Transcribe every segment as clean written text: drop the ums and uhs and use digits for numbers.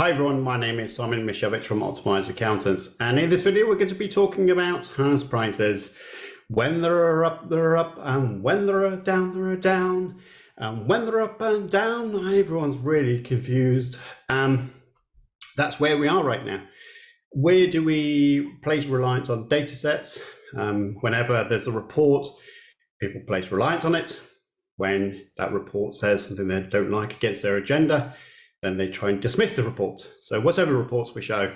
Hi everyone, my name is Simon Mishevich from Optimized Accountants, and in this video we're going to be talking about house prices. When they're up, and when they're down, and when they're up and down, everyone's really confused. That's where we are right now. Where do we place reliance on data sets? Whenever there's a report, people place reliance on it. When that report says something they don't like against their agenda, then they try and dismiss the report. So whatever reports we show,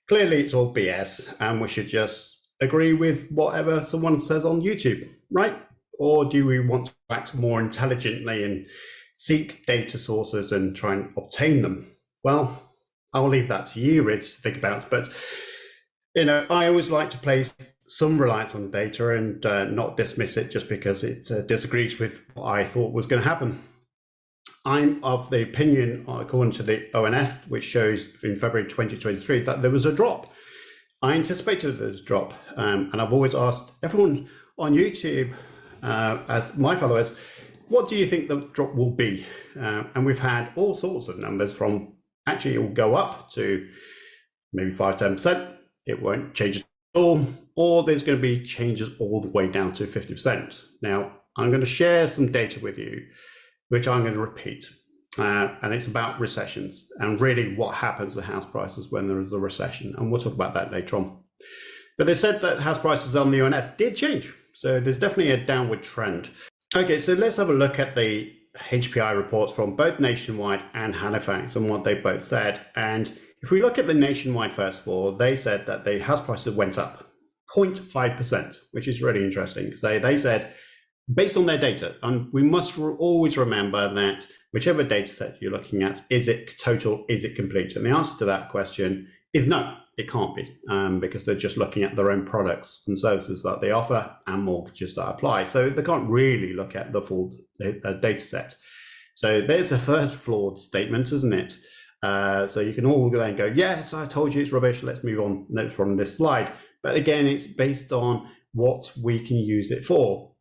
clearly it's all BS, and we should just agree with whatever someone says on YouTube, right? Or do we want to act more intelligently and seek data sources and try and obtain them? Well, I'll leave that to you, Rich, to think about. But I always like to place some reliance on data and not dismiss it just because it disagrees with what I thought was going to happen. I'm of the opinion, according to the ONS, which shows in February 2023, that there was a drop. I anticipated there was a drop, and I've always asked everyone on YouTube, as my followers, what do you think the drop will be? And we've had all sorts of numbers from, actually it will go up to maybe 5-10%, it won't change at all, or there's going to be changes all the way down to 50%. Now, I'm going to share some data with you, which I'm going to repeat, and it's about recessions and really what happens to house prices when there is a recession, and we'll talk about that later on. But they said that house prices on the ONS did change, so there's definitely a downward trend. Okay, so let's have a look at the HPI reports from both Nationwide and Halifax and what they both said. And if we look at the Nationwide first of all, they said that the house prices went up 0.5%, which is really interesting because they said, based on their data, and we must always remember that whichever data set you're looking at, is it total, is it complete? And the answer to that question is no, it can't be, because they're just looking at their own products and services that they offer and mortgages that apply. So they can't really look at the full data set. So there's the first flawed statement, isn't it? So you can all then go, yes, I told you it's rubbish, let's move on from this slide. But again, it's based on what we can use it for.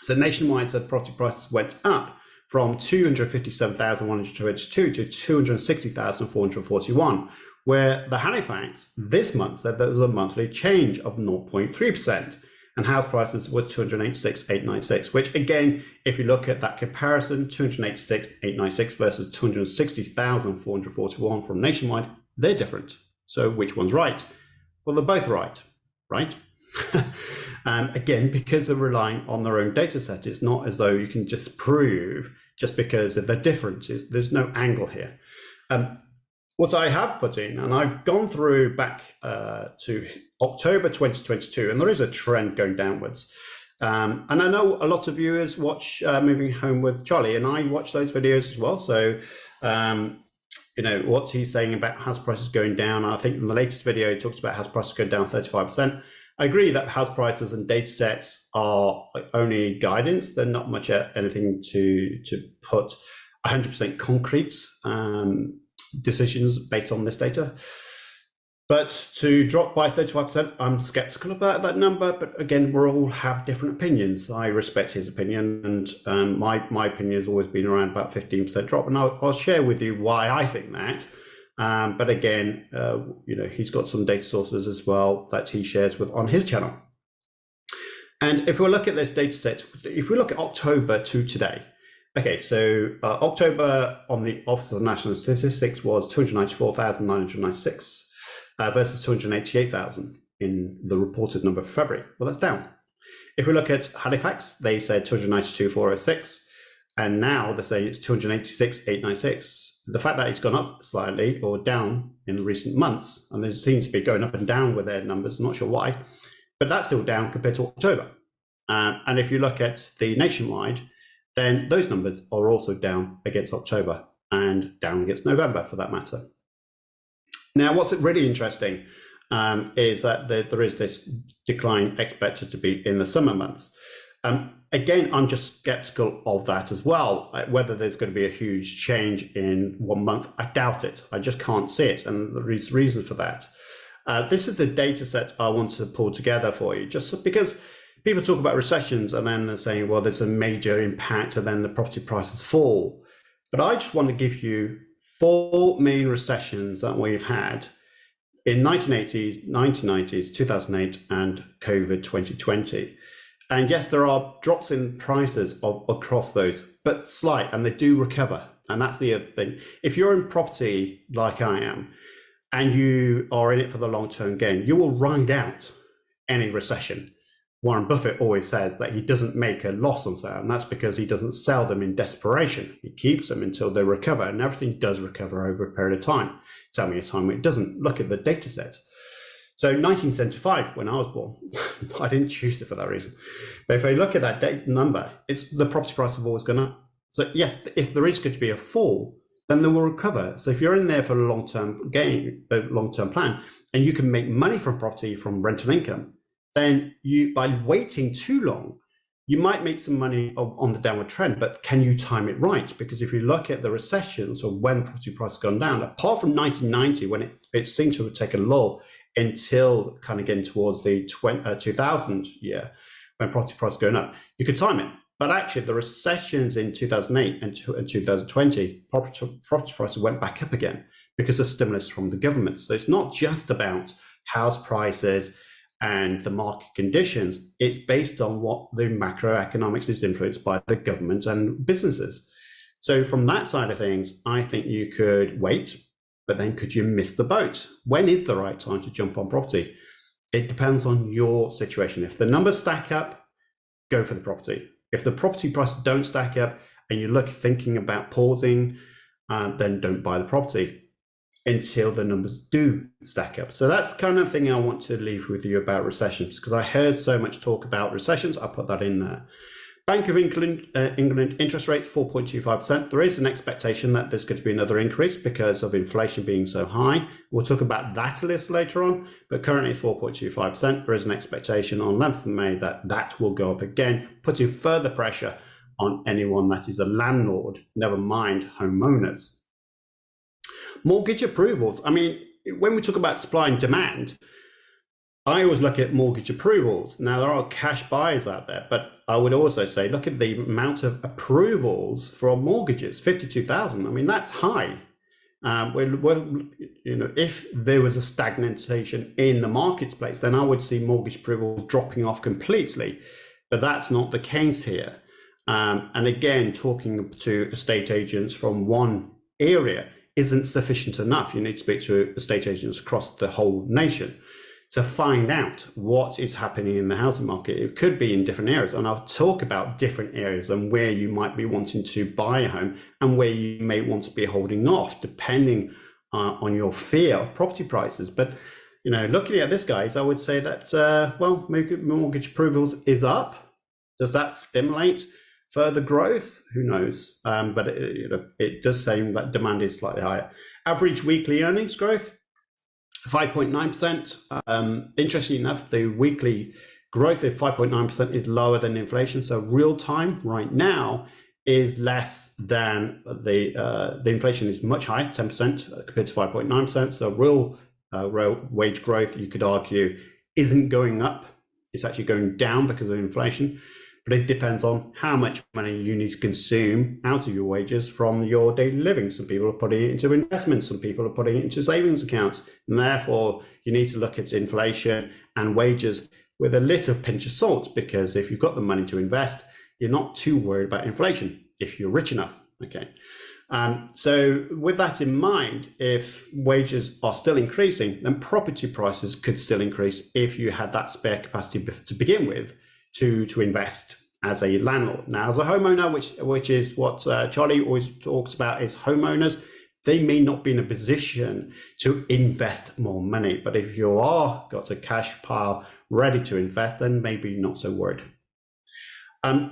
So Nationwide said property prices went up from 257,122 to 260,441, where the Halifax this month said there was a monthly change of 0.3%, and house prices were 286,896, which again, if you look at that comparison, 286,896 versus 260,441 from Nationwide, they're different. So which one's right? Well, they're both right? Again, because they're relying on their own data set, it's not as though you can just prove just because they're different. There's no angle here. What I have put in, and I've gone through back to October 2022, and there is a trend going downwards. And I know a lot of viewers watch Moving Home with Charlie, and I watch those videos as well. So, what he's saying about house prices going down, I think in the latest video, he talks about house prices going down 35%. I agree that house prices and data sets are only guidance. They're not much anything to put 100% concrete decisions based on this data. But to drop by 35%, I'm skeptical about that number. But again, we all have different opinions. I respect his opinion, and my opinion has always been around about 15% drop. And I'll share with you why I think that. But again, he's got some data sources as well that he shares with on his channel. And if we look at this data set, if we look at October to today, okay, so October on the Office of National Statistics was 294,996 versus 288,000 in the reported number for February. Well, that's down. If we look at Halifax, they said 292,406, and now they're saying it's 286,896. The fact that it's gone up slightly or down in recent months, and there seems to be going up and down with their numbers, not sure why, but that's still down compared to October. And if you look at the Nationwide, then those numbers are also down against October and down against November for that matter. Now, what's really interesting is that there is this decline expected to be in the summer months. Again, I'm just skeptical of that as well. Whether there's going to be a huge change in 1 month, I doubt it. I just can't see it, and there is reason for that. This is a data set I want to pull together for you, just because people talk about recessions and then they're saying, well, there's a major impact and then the property prices fall. But I just want to give you four main recessions that we've had in 1980s, 1990s, 2008, and COVID 2020. And yes, there are drops in prices across those, but slight, and they do recover. And that's the other thing. If you're in property like I am, and you are in it for the long-term gain, you will ride out any recession. Warren Buffett always says that he doesn't make a loss on sale, and that's because he doesn't sell them in desperation. He keeps them until they recover, and everything does recover over a period of time. Tell me a time when it doesn't. Look at the data set. So 1975, when I was born, I didn't choose it for that reason. But if I look at that date number, it's the property price have always gone up. So yes, if there is going to be a fall, then they will recover. So if you're in there for a long-term gain, a long-term plan, and you can make money from property from rental income, then you, by waiting too long, you might make some money on the downward trend, but can you time it right? Because if you look at the recessions or when property prices gone down, apart from 1990, when it seemed to have taken a lull until kind of getting towards the 2000 year, when property prices going up, you could time it. But actually, the recessions in 2008 and 2020, property prices went back up again because of stimulus from the government. So it's not just about house prices and the market conditions. It's based on what the macroeconomics is influenced by the government and businesses. So from that side of things, I think you could wait, but then could you miss the boat? When is the right time to jump on property? It depends on your situation. If the numbers stack up, go for the property. If the property prices don't stack up and you're thinking about pausing, then don't buy the property until the numbers do stack up. So that's the kind of thing I want to leave with you about recessions, because I heard so much talk about recessions. I put that in there. Bank of England interest rate 4.25%. There is an expectation that there's going to be another increase because of inflation being so high. We'll talk about that a little later on, but currently it's 4.25%. There is an expectation on 11th of May that that will go up again, putting further pressure on anyone that is a landlord, never mind homeowners. Mortgage approvals. I mean, when we talk about supply and demand, I always look at mortgage approvals. Now, there are cash buyers out there, but I would also say, look at the amount of approvals for mortgages, 52,000. I mean, that's high. If there was a stagnation in the marketplace, then I would see mortgage approvals dropping off completely, but that's not the case here. And again, talking to estate agents from one area isn't sufficient enough. You need to speak to estate agents across the whole nation to find out what is happening in the housing market. It could be in different areas, and I'll talk about different areas and where you might be wanting to buy a home and where you may want to be holding off, depending on your fear of property prices. But looking at this, guys, I would say that mortgage approvals is up. Does that stimulate further growth? Who knows? But it does seem that demand is slightly higher. Average weekly earnings growth, 5.9%. Interestingly enough, the weekly growth of 5.9% is lower than inflation. So real time right now is less than the inflation is much higher, 10% compared to 5.9%. So real wage growth, you could argue, isn't going up. It's actually going down because of inflation. But it depends on how much money you need to consume out of your wages from your daily living. Some people are putting it into investments, some people are putting it into savings accounts, and therefore you need to look at inflation and wages with a little pinch of salt, because if you've got the money to invest, you're not too worried about inflation if you're rich enough. Okay. So with that in mind, if wages are still increasing, then property prices could still increase if you had that spare capacity to begin with to invest as a landlord. Now, as a homeowner, which is what Charlie always talks about, is homeowners, they may not be in a position to invest more money. But if you are got a cash pile ready to invest, then maybe not so worried.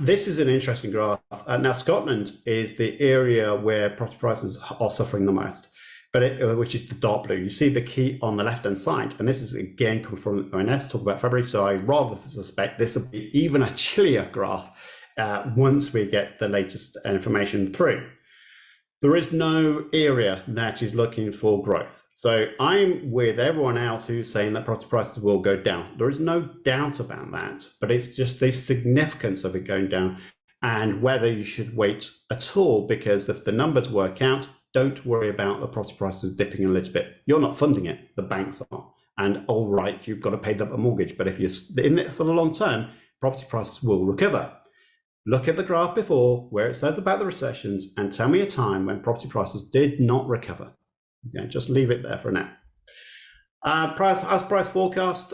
This is an interesting graph. Now, Scotland is the area where property prices are suffering the most, but which is the dark blue. You see the key on the left-hand side, and this is again coming from ONS, talk about February, so I rather suspect this will be even a chillier graph once we get the latest information through. There is no area that is looking for growth. So I'm with everyone else who's saying that property prices will go down. There is no doubt about that, but it's just the significance of it going down and whether you should wait at all, because if the numbers work out, don't worry about the property prices dipping a little bit. You're not funding it, the banks are. And all right, you've got to pay up a mortgage, but if you're in it for the long term, property prices will recover. Look at the graph before where it says about the recessions and tell me a time when property prices did not recover. Okay, just leave it there for now. House price forecast,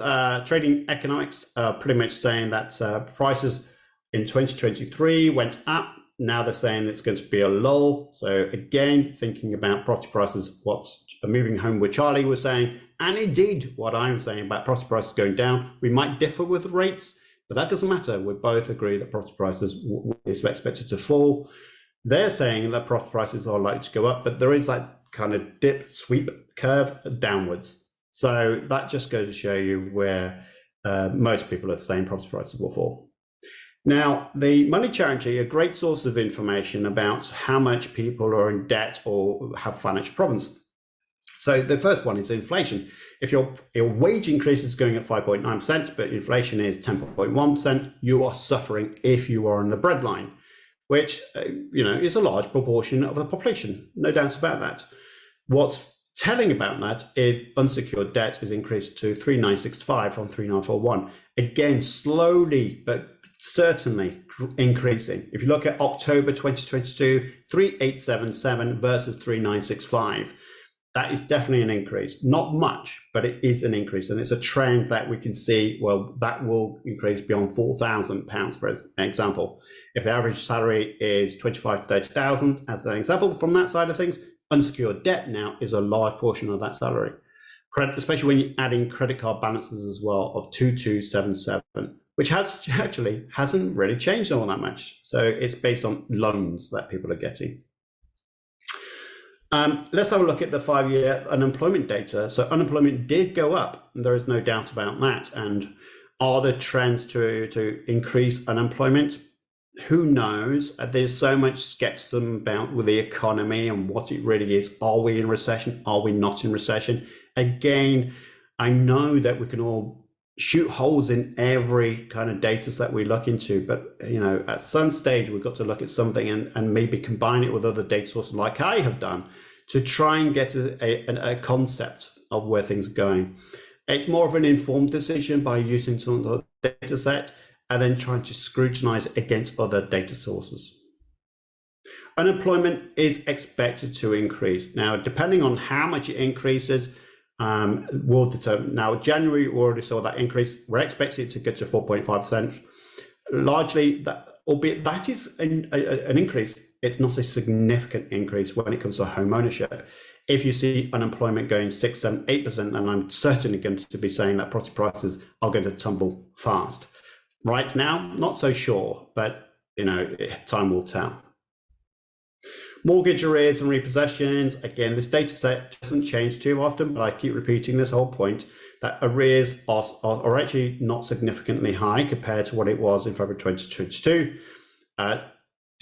trading economics pretty much saying that prices in 2023 went up. Now they're saying it's going to be a lull. So again, thinking about property prices, what's moving home with Charlie was saying, and indeed what I'm saying about property prices going down, we might differ with rates, but that doesn't matter. We both agree that property prices is expected to fall. They're saying that property prices are likely to go up, but there is that kind of dip, sweep curve downwards. So that just goes to show you where most people are saying property prices will fall. Now, the Money Charity, a great source of information about how much people are in debt or have financial problems. So the first one is inflation. If your wage increase is going at 5.9%, but inflation is 10.1%, you are suffering if you are on the breadline, which is a large proportion of the population, no doubt about that. What's telling about that is unsecured debt is increased to 3,965 from 3,941. Again, slowly but certainly increasing. If you look at October 2022, 3,877 versus 3,965. That is definitely an increase. Not much, but it is an increase. And it's a trend that we can see, well, that will increase beyond £4,000, for example. If the average salary is 25 to 30,000, as an example from that side of things, unsecured debt now is a large portion of that salary. Credit, especially when you're adding credit card balances as well of 2277, which hasn't really changed all that much. So it's based on loans that people are getting. Let's have a look at the 5-year unemployment data. So unemployment did go up. There is no doubt about that. And are there trends to increase unemployment? Who knows? There's so much skepticism about with the economy and what it really is. Are we in recession? Are we not in recession? Again, I know that we can all shoot holes in every kind of data that we look into, but at some stage we've got to look at something and maybe combine it with other data sources like I have done to try and get a concept of where things are going. It's more of an informed decision by using some of the data set and then trying to scrutinize it against other data sources. Unemployment is expected to increase. Now, depending on how much it increases, will determine. Now, January, we already saw that increase. We're expecting it to get to 4.5%. Largely, albeit that is an increase, it's not a significant increase when it comes to home ownership. If you see unemployment going 6, 7, 8%, then I'm certainly going to be saying that property prices are going to tumble fast. Right now, not so sure, but time will tell. Mortgage arrears and repossessions. Again, this data set doesn't change too often, but I keep repeating this whole point that arrears are actually not significantly high compared to what it was in February 2022.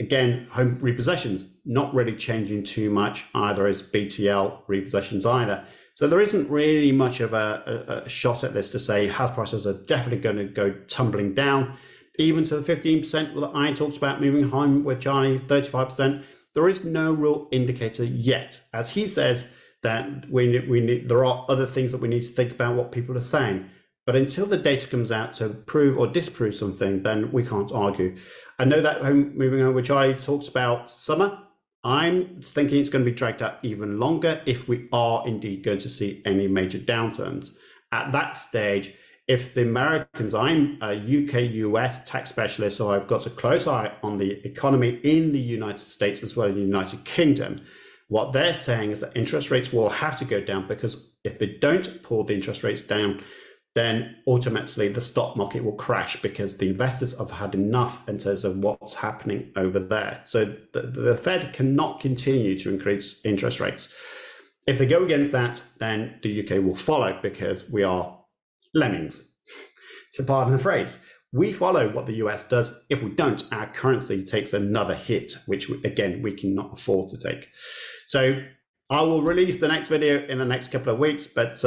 Again, home repossessions, not really changing too much either as BTL repossessions either. So there isn't really much of a shot at this to say house prices are definitely going to go tumbling down, even to the 15% that I talked about moving home with Charlie, 35%. There is no real indicator yet. As he says, that there are other things that we need to think about what people are saying. But until the data comes out to prove or disprove something, then we can't argue. I know that moving on, which I talked about summer, I'm thinking it's going to be dragged out even longer if we are indeed going to see any major downturns. At that stage, if the Americans, I'm a UK-US tax specialist, so I've got a close eye on the economy in the United States as well as the United Kingdom. What they're saying is that interest rates will have to go down, because if they don't pull the interest rates down, then ultimately the stock market will crash because the investors have had enough in terms of what's happening over there. So the Fed cannot continue to increase interest rates. If they go against that, then the UK will follow, because we are lemmings, to pardon the phrase. We follow what the US does. If we don't, our currency takes another hit, which again, we cannot afford to take. So I will release the next video in the next couple of weeks, but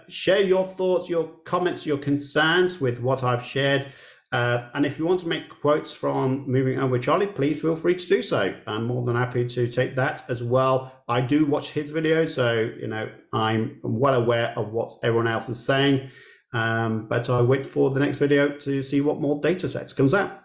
share your thoughts, your comments, your concerns with what I've shared. And if you want to make quotes from Moving On with Charlie, please feel free to do so. I'm more than happy to take that as well. I do watch his videos, so I'm well aware of what everyone else is saying. But I wait for the next video to see what more data sets comes out.